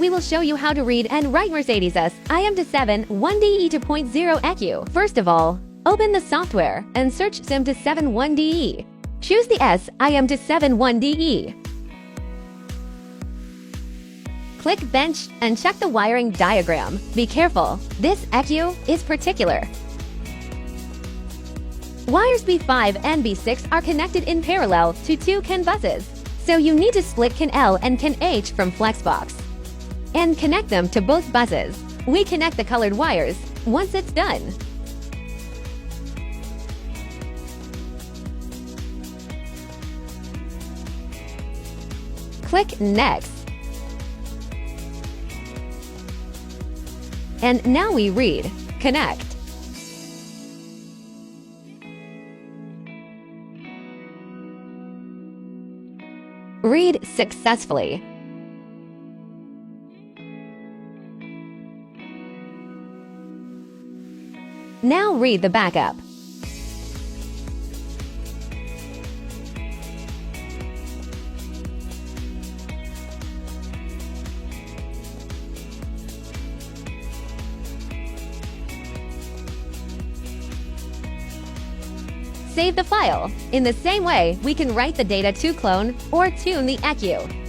we will show you how to read and write Mercedes SIM271DE 2.0 ECU. First of all, open the software and search SIM271DE. Choose the SIM271DE. Click Bench and check the wiring diagram. Be careful, this ECU is particular. Wires B5 and B6 are connected in parallel to two CAN buses, so you need to split CAN L and CAN H from Flexbox and connect them to both buses. We connect the colored wires once it's done. Click Next. And now we read, connect. Read successfully. Now read the backup. Save the file. In the same way, we can write the data to clone or tune the ECU.